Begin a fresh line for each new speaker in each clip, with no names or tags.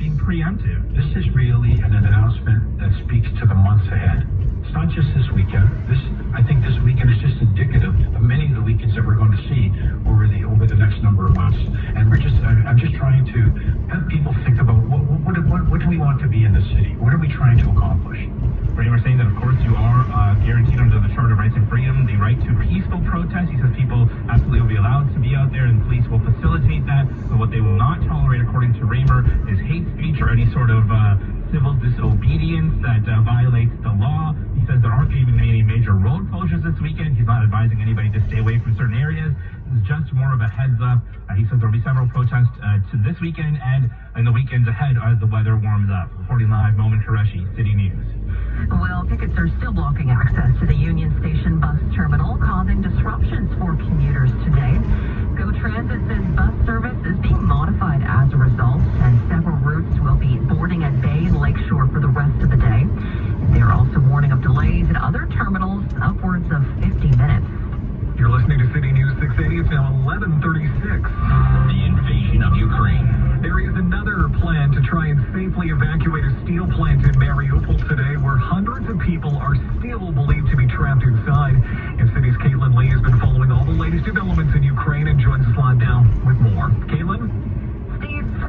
being preemptive.
This is really an announcement that speaks to the months ahead. It's not just this weekend. I think this weekend is just indicative of many of the weekends that we're going to see over the next number of months. And I'm just trying to have people think about what do we want to be in the city? What are we trying to accomplish?
Raymer saying that, of course, you are guaranteed under the Charter of Rights and Freedom the right to peaceful protest. He says people absolutely will be allowed to be out there, and police will facilitate that. But what they will not tolerate, according to Raymer, is hate speech or any sort of civil disobedience that violates the law. He says there aren't even any major road closures this weekend. He's not advising anybody to stay away from certain areas. This is just more of a heads up. He says there will be several protests to this weekend and in the weekends ahead as the weather warms up. Reporting live, Momin Qureshi, City News.
Well, pickets are still blocking access to the Union Station bus terminal, causing disruptions for commuters today. GO Transit says bus service is being modified as a result, and several routes will be boarding at Bay and Lakeshore for the rest of the day. They're also warning of delays at other terminals, upwards of 50 minutes.
You're listening to City News 680. It's now 11:36.
The invasion of Ukraine.
There is another plan to try and safely evacuate a steel plant in Mariupol today, where hundreds of people are still believed to be trapped inside. And City's Caitlin Lee has been following all the latest developments in Ukraine and joins us live now with more. Caitlin?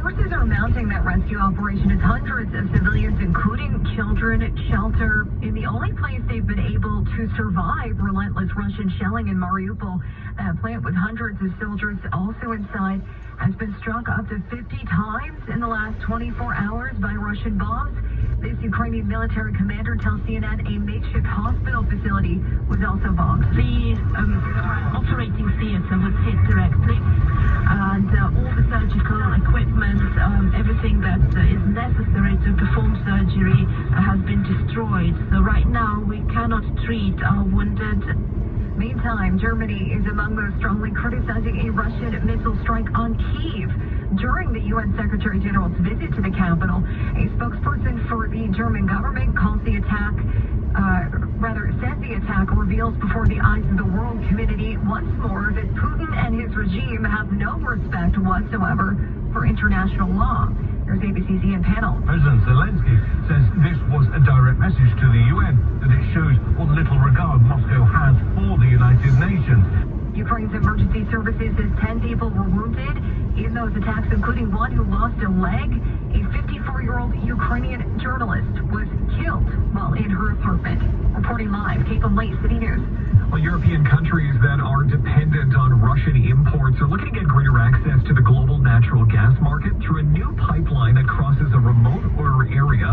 Forces are mounting that rescue operation as hundreds of civilians, including children, shelter in the only place they've been able to survive relentless Russian shelling in Mariupol. That plant with hundreds of soldiers also inside has been struck up to 50 times in the last 24 hours by Russian bombs. This Ukrainian military commander tells CNN a makeshift hospital facility was also bombed.
The operating theatre was hit directly, and all the surgical equipment, everything that is necessary to perform surgery has been destroyed. So right now we cannot treat our wounded.
Meantime, Germany is among those strongly criticizing a Russian missile strike on Kyiv during the UN Secretary General's visit to the capital. A spokesperson for the German government calls the attack, says the attack reveals before the eyes of the world community once more that Putin and his regime have no respect whatsoever for international law. There's ABC's Ian Panel.
President Zelensky says this was a direct message to the UN, that it shows what little regard Moscow has for the United Nations.
Ukraine's emergency services says 10 people were wounded in those attacks, including one who lost a leg. A 54-year-old Ukrainian journalist was killed while in her apartment. Reporting live, Caitlin Lee, City News.
Well, European countries that are dependent on Russian imports are looking to get greater access to the global natural gas market through a new pipeline that crosses a remote border area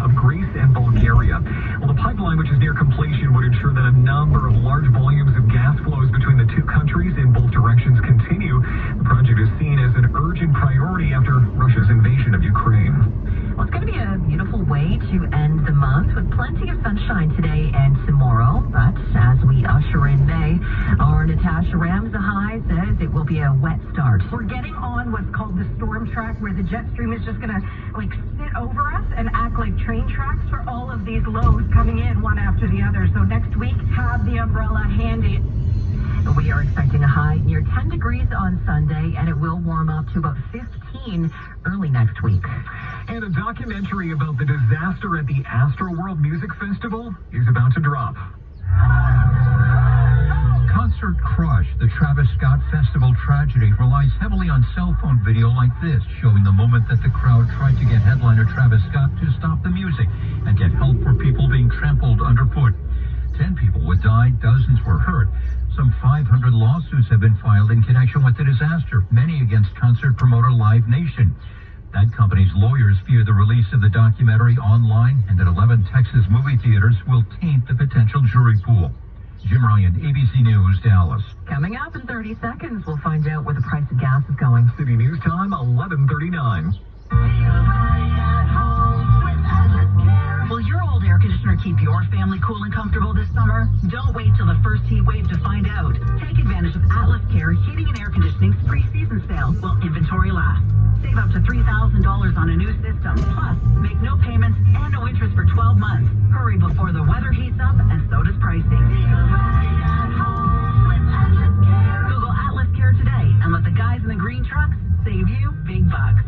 of Greece and Bulgaria. Well, the pipeline, which is near completion, would ensure that a number of large volumes of gas flows between the two countries in both directions continue. The project is seen as an urgent priority after Russia's invasion of Ukraine.
Well, it's going to be a beautiful way to end the month with plenty of sunshine today and tomorrow. But as we usher in May, our Natasha Ramsahai says it will be a wet start.
We're getting on what's called the storm track, where the jet stream is just going to sit over us and act like train tracks for all of these lows coming in one after the other. So next week, have the umbrella handy.
We are expecting a high near 10 degrees on Sunday, and it will warm up to about 15 early next week.
And a documentary about the disaster at the Astroworld Music Festival is about to drop.
Concert Crush, the Travis Scott Festival tragedy, relies heavily on cell phone video like this, showing the moment that the crowd tried to get headliner Travis Scott to stop the music and get help for people being trampled underfoot. 10 people would die, dozens were hurt. Some 500 lawsuits have been filed in connection with the disaster, many against concert promoter Live Nation. That company's lawyers fear the release of the documentary online and that 11 Texas movie theaters will taint the potential jury pool. Jim Ryan, ABC News, Dallas.
Coming up in 30 seconds, we'll find out where the price of gas is going.
City News Time, 11:39.
Will your old air conditioner keep your family cool and comfortable this summer? Don't wait till the first heat wave to find out. Take advantage of Atlas Care Heating and Air Conditioning's pre-season sale while inventory lasts. Save up to $3,000 on a new system. Plus, make no payments and no interest for 12 months. Hurry before the weather heats up, and so does pricing. Google Atlas Care today and let the guys in the green trucks save you big bucks.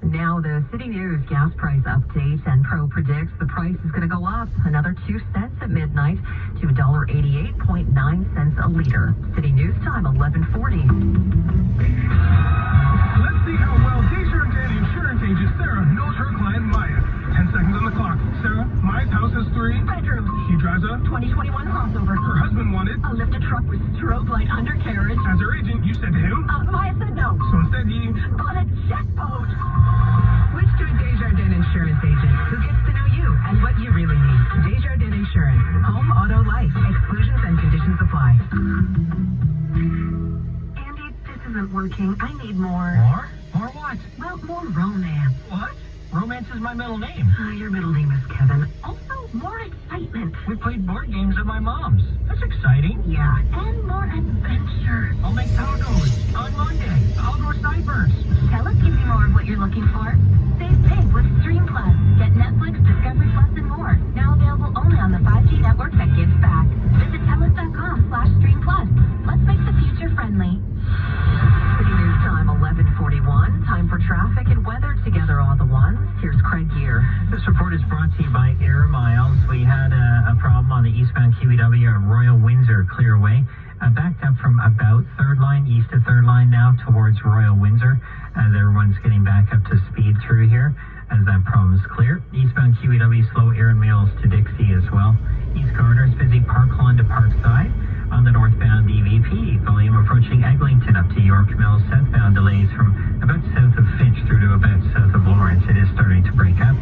Now the City News gas price update, and Pro predicts the price is going to go up another 2 cents at midnight to $1.88.9 a liter. City News time, 11:40.
Let's see how well Desjardins insurance agent Sarah knows her client Maya. 10 seconds on the clock. Sarah, Maya's house has 3
bedrooms.
She drives a
2021 crossover.
Her husband wanted
A lifted truck with strobe light undercarriage.
as her agent. You said to him.
Maya said no.
So instead he.
Got a jet boat.
Switch to a Desjardins insurance agent who gets to know you and what you really need. Desjardins Insurance. Home, auto, life. Exclusions and conditions apply.
Andy, this isn't working. I need more.
More? More what?
Well, more romance.
What? Romance is my middle name.
Your middle name is Kevin. Also, more excitement.
We played board games at my mom's. That's exciting.
Yeah, and more adventure.
I'll make tacos on Monday. I'll go sideburns.
TELUS gives you more of what you're looking for. Save big with Stream Plus. Get Netflix, Discovery Plus, and more. Now available only on the 5G network that gives back. Visit TELUS.com/Stream Plus. Let's make the future friendly.
City News time, 11:41. Time for traffic and weather together all the ones. Here's Craig Gear.
This report is brought to you by Air Miles. We had a problem on the eastbound QEW at Royal Windsor Clearway. Backed up from about 3rd line, east of 3rd line now towards Royal Windsor, as everyone's getting back up to speed through here as that problem is clear. Eastbound QEW slow Air Mills to Dixie as well. East Garner's busy Park Lawn to Parkside. On the northbound EVP, volume approaching Eglinton up to York Mills. Southbound delays from about south of Finch through to about south of Lawrence. It is starting to break up.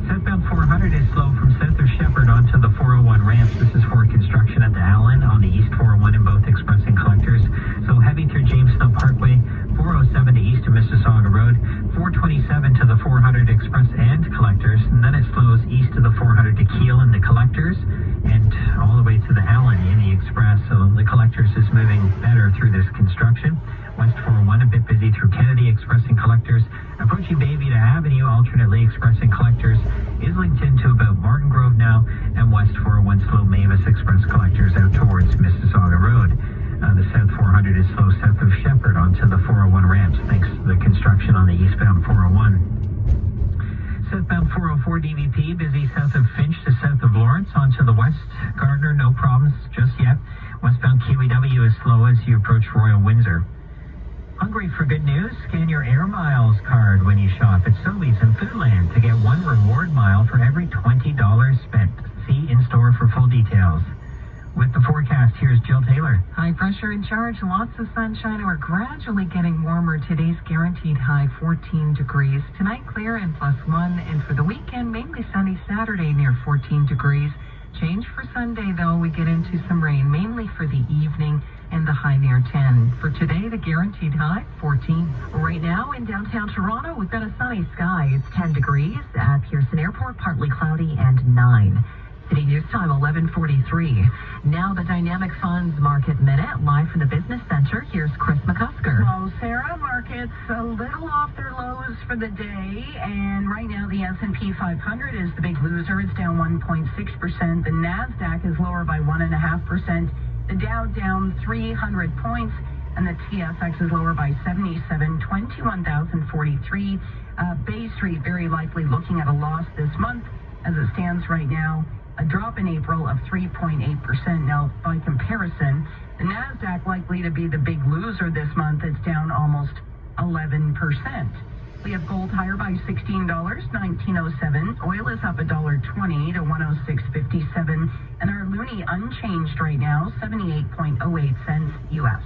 Southbound 400 is slow from south of Shepherd onto the 401 ramps. This is for construction at the Allen on the east 401 in both express and collectors. So heavy through Jamestown Parkway, 407 to east of Mississauga Road, 427 to the 400 express and collectors, and then it slows east of the 400 to Kiel in the collectors, and all the way to the Allen in the express. So the collectors is moving better through this construction. West 401 a bit busy through Kennedy express and collectors. Approaching Bayview Avenue, alternately express and collectors is linked into about Martin Grove now, and West 401 slow Mavis express collectors out towards Mississauga Road. The South 400 is slow south of Shepherd onto the 401 ramps thanks to the construction on the eastbound 401. Southbound 404 DVP, busy south of Finch to south of Lawrence onto the West Gardner, no problems just yet. Westbound QEW is slow as you approach Royal Windsor. Hungry for good news? Scan your Air Miles card when you shop at Sobeys and Foodland to get 1 reward mile for every $20 spent. See in-store for full details. With the forecast, here's Jill Taylor.
High pressure in charge, lots of sunshine. We're gradually getting warmer. Today's guaranteed high 14 degrees. Tonight clear and +1. And for the weekend, mainly sunny Saturday near 14 degrees. Change for Sunday, though. We get into some rain, mainly for the evening, and the high near 10. For today, the guaranteed high 14.
Right now in downtown Toronto, we've got a sunny sky. It's 10 degrees at Pearson Airport, partly cloudy, and 9. City News time, 11:43. Now the Dynamic Funds Market Minute, live from the Business Center. Here's Chris McCusker.
Well, Sarah, markets a little off their lows for the day, and right now the S&P 500 is the big loser. It's down 1.6%. The NASDAQ is lower by 1.5%. The Dow down 300 points, and the TSX is lower by 77, 21,043. Bay Street very likely looking at a loss this month as it stands right now. A drop in April of 3.8%. Now, by comparison, the NASDAQ likely to be the big loser this month. It's down almost 11%. We have gold higher by $16, $19.07. Oil is up $1.20 to $106.57. And our loonie unchanged right now, 78.08 cents U.S.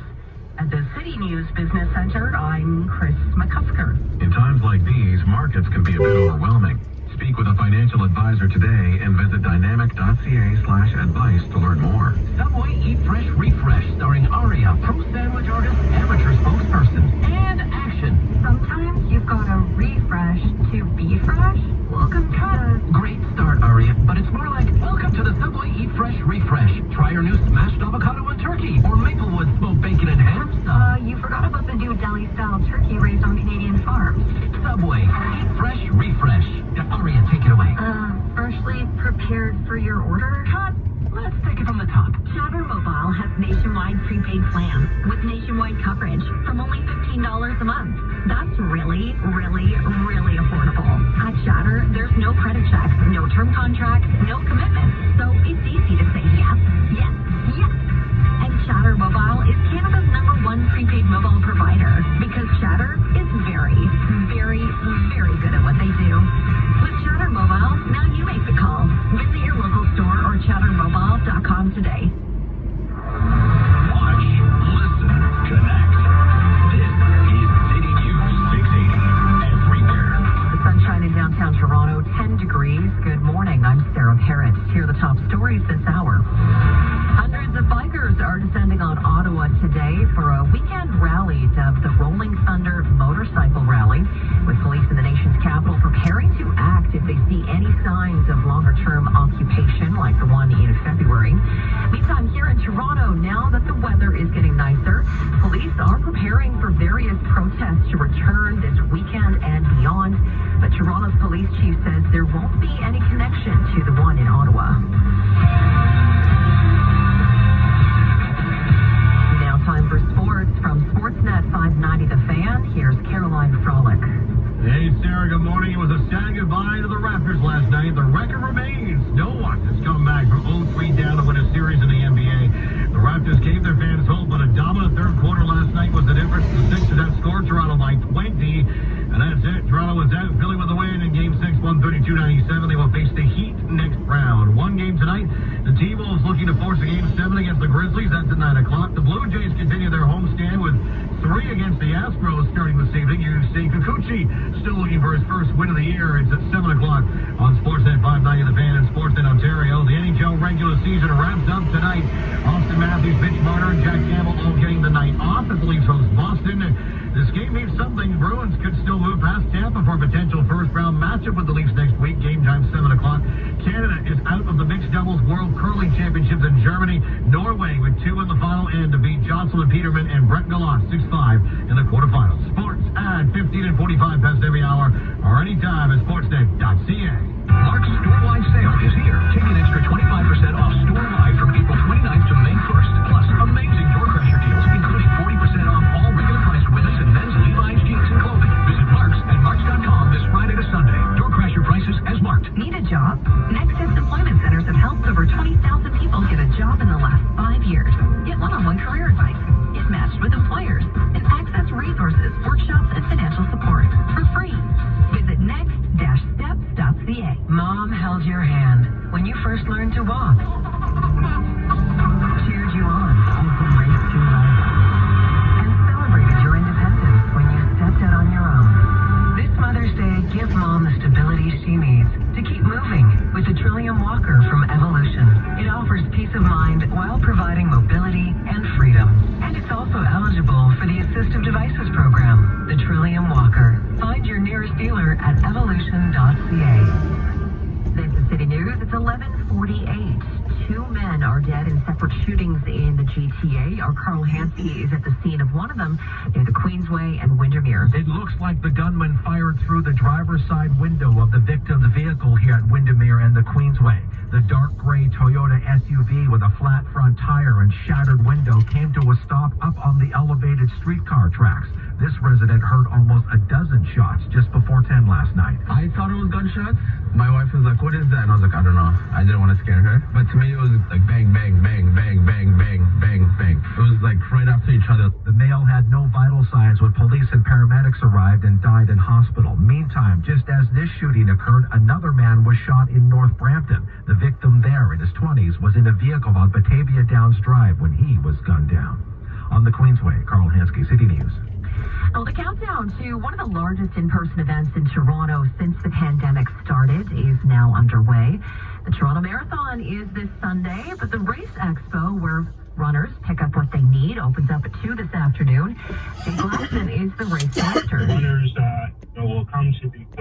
At the City News Business Center, I'm Chris McCusker.
In times like these, markets can be a bit overwhelming. Speak with a financial advisor today and visit dynamic.ca/advice to learn more.
Subway Eat Fresh Refresh, starring Aria, pro sandwich artist, amateur spokesperson, and action.
Sometimes you've got to refresh to be fresh. Welcome to
Great start, Aria, but it's more like, welcome to the Subway Eat Fresh Refresh. Try our new smashed avocado and turkey, or Maplewood smoked bacon and ham stuff.
you forgot about the new deli-style turkey raised on Canadian farms.
Subway Eat Fresh Refresh. Aria, take it away.
Freshly prepared for your order?
Cut. Let's take it from the top.
Chatr Mobile has nationwide prepaid plans with nationwide coverage from only $15 a month. That's really, really, Chatter, there's no credit checks, no term contracts, no commitments. So it's easy to say yes, yes, yes. And Chatter Mobile is Canada's #1 prepaid mobile provider because Chatter is very, very, very good at what they do. With Chatter Mobile, now you make the call. Visit your local store or chattermobile.com today.
Watch, listen, connect. This is City News 680 everywhere.
The sunshine in downtown Toronto, 10 degrees. Good morning. I'm Sarah Parrott. Here are the top stories this hour. Hundreds of bikers are descending on Ottawa today for a weekend rally dubbed the Rolling Thunder Motorcycle Rally, with police in the nation's capital preparing to act if they see any signs of longer-term occupation like the one in February. Meantime, here in Toronto, now that the weather is getting nicer, police are preparing for various protests to return this weekend and beyond. But Toronto's police chief says there won't be any connection to the one in Ottawa. Now time for sports from Sportsnet 590 The Fan. Here's Caroline Frolick.
Hey, Sarah, good morning. It was a sad goodbye to the Raptors last night. The record remains. No one has come back from 0-3 down to win a series in the NBA. The Raptors gave their fans hope, but a dominant third quarter last night was the difference. The Sixers outscored Toronto by 20, and that's it. Toronto was out. Philly with the win in Game 6, 132-97. They will face the Heat next round. One game tonight. The T-Wolves looking to force a Game 7 against the Grizzlies. That's at 9 o'clock. The Blue Jays continue their homestand with 3 against the Astros starting this evening. Yusei Kikuchi still looking for his first win of the year. It's at 7 o'clock on Sportsnet 590 The Fan in Sportsnet Ontario. The NHL regular season wraps up tonight. Austin Matthews, Mitch Marner, and Jack Campbell all getting the night off as the Leafs host Boston. This game means something. Bruins could still move past Tampa for a potential first-round matchup with the Leafs next week. Game time 7 o'clock. Canada is out of the mixed doubles World Curling Championships in Germany. Norway with 2 in the final and to beat Jocelyn Peterman and Brett Gallant 6-5 in the quarterfinals. Sports at 15 and 45 past every hour or anytime at sportsnet.ca.
Mark's store-wide sale is here. Take an extra 25% off store-wide from April 29th to May 1st. Plus, amazing door crusher deals, including 40% off all regular priced women's and men's Levi's jeans and clothing. Visit Mark's at marks.com this Friday to Sunday. Door crusher prices as marked.
Need a job? Nexus Employment Centers have helped over 20,000 people get a job in the last 5 years. Get one-on-one career advice, get matched with employers, and access resources, workshops, and financial support for free. Visit next-steps.ca.
Mom held your hand when you first learned to walk. Cheered you on as you raced through life. And celebrated your independence when you stepped out on your own. This Mother's Day, give Mom the stability she needs to keep moving with the Trillium Walker from Evolution. It offers peace of mind while providing mobility and freedom. And it's also eligible for the Assistive Devices Program, the Trillium Walker. Find your nearest dealer at evolution.ca.
This is City News. It's 11:48. 2 men are dead in separate shootings in the GTA. Our Carl Hansky is at the scene of one of them near the Queensway and Windermere.
It looks like the gunman fired through the driver's side window of the victim's vehicle here at Windermere and the Queensway. The dark gray Toyota SUV with a flat front tire and shattered window came to a stop up on the elevated streetcar tracks. This resident heard almost a dozen shots just before 10 last night.
I thought it was gunshots. My wife was like, "What is that?" And I was like, "I don't know." I didn't want to scare her. But to me, it was like bang, bang, bang, bang, bang, bang, bang, bang. It was like right after each other.
The male had no vital signs when police and paramedics arrived and died in hospital. Meantime, just as this shooting occurred, another man was shot in North Brampton. The victim there in his 20s was in a vehicle on Batavia Downs Drive when he was gunned down. On the Queensway, Carl Hansky, City News.
Well, the countdown to one of the largest in-person events in Toronto since the pandemic started is now underway. The Toronto Marathon is this Sunday, but the Race Expo, where runners pick up what they need, opens up at 2 this afternoon. Jay Glassman is the race director.
Runners will come to the